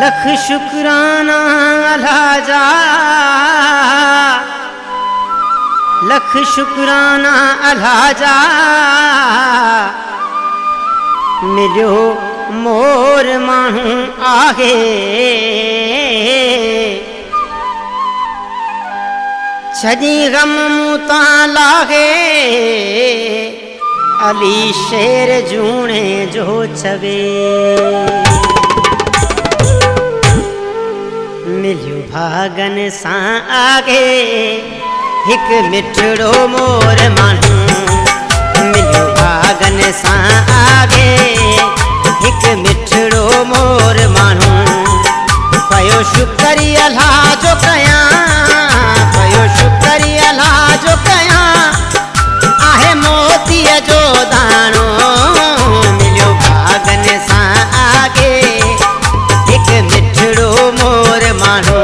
लख शुक्राना अलहाजा, लख शुक्राना अलहाजा, मिलियो मोर माण्हू आहे। छॾी गम मूं तां लाहे, अली शेर जूणे जो छवे। मिलियो भागन सां आगे हिक मिठड़ो मोर माण्हू। मिलियो भागन सां आगे हिक मिठड़ो मोर माण्हू। पयो शुक्र अल्लाह जो कयां, पयो शुक्र अल्लाह जो कयां, आहे मोतीअ जो दाणो। मिलियो भागन सां आगे हिक मिठड़ो मोर माण्हू।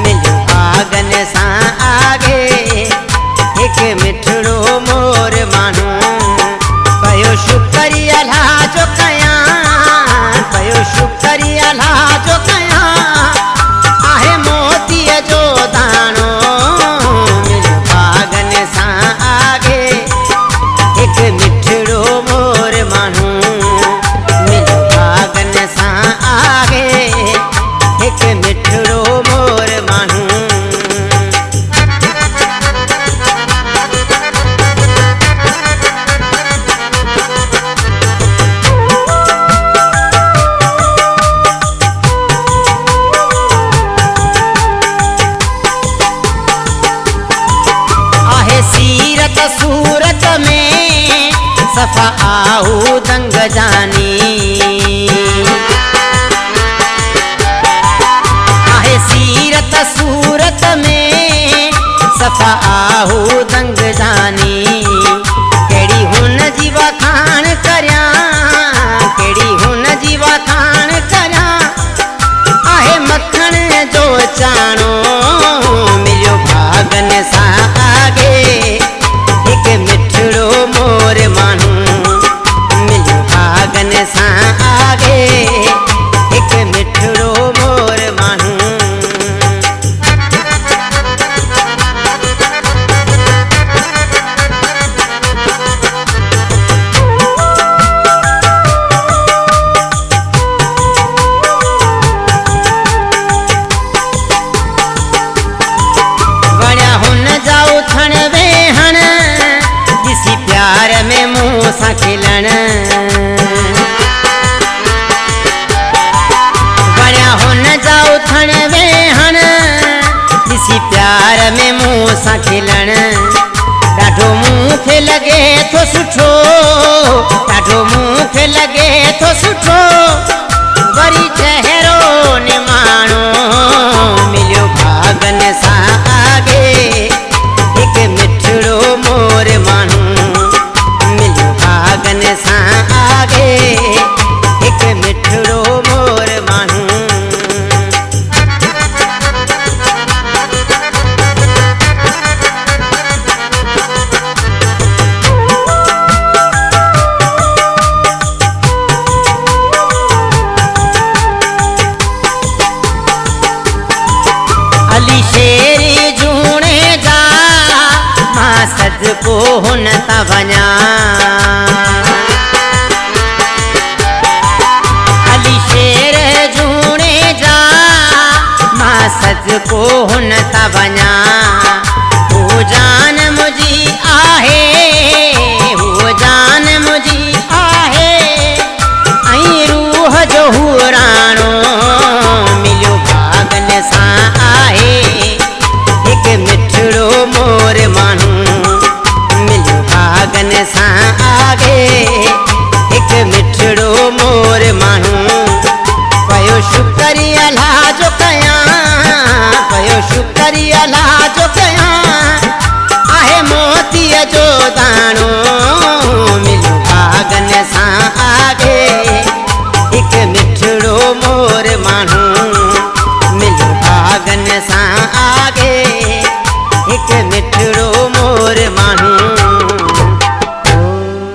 मिलियो भागन सां आगे हिक मिठड़ो मोर माण्हू। पयो शुक्र अल्लाह जो कयां, पयो शुक्र अल्लाह जो कयां, आहे मोतीअ जो दाणो। मिलियो भागन सां आगे हिक मिठड़ो मोर माण्हू। मिलियो भागन सां आगे हिक मिठड़ो मोर माण्हू। आहे सीरत सूरत में सफ़ा आहू दंग जानी। आहे सीरत सूरत में सफ़ा आहू दंग जानी। केड़ी हुन जी वखाण करयां, केड़ी हुन जी वखाण करयां, आहे मखण जो चाणो। मिलियो भागन सां आगे हिक मिठड़ो मोर माण्हू। मिलियो भागन सां आगे हिक मिठड़ो मोर माण्हू। वणिया हुन जा उथण वेहण, ॾिसी प्यार में मूं सां खिलण। वणिया हुन जा उथण वेहण, ॾिसी प्यार में मूं सां खिलण। ॾाढो मूंखे लॻे थो सुठो, ॾाढो मूंखे लॻे थो सुठो, वरी चहिरो निमाणो। मिलियो भागन सां आगे हिक मिठड़ो मोर माण्हू। मिलियो भागन सां आगे हिक मिठड़ो मोर माण्हू। अली शेर जूणे जा, मां सदको हुन तां वञा। अली शेर जूणे जा, मां सदको हुन तां वञा। हू जान मुंहिंजी आहे, हू जान मुंहिंजी आहे, ऐं रूह जो हू राणो। मिलियो भागन सां आहे हिक मिठड़ो मोर माण्हू। मिलियो भागन सां आगे हिक मिठड़ो मोर माण्हू। पयो शुक्र अल्लाह जो कयां, पयो शुक्र अल्लाह जो कयां, आहे मोतीअ जो दाणो। मिलियो भागन सां आगे हिक मिठड़ो मोर माण्हू। मिलियो भागन सां आगे हिक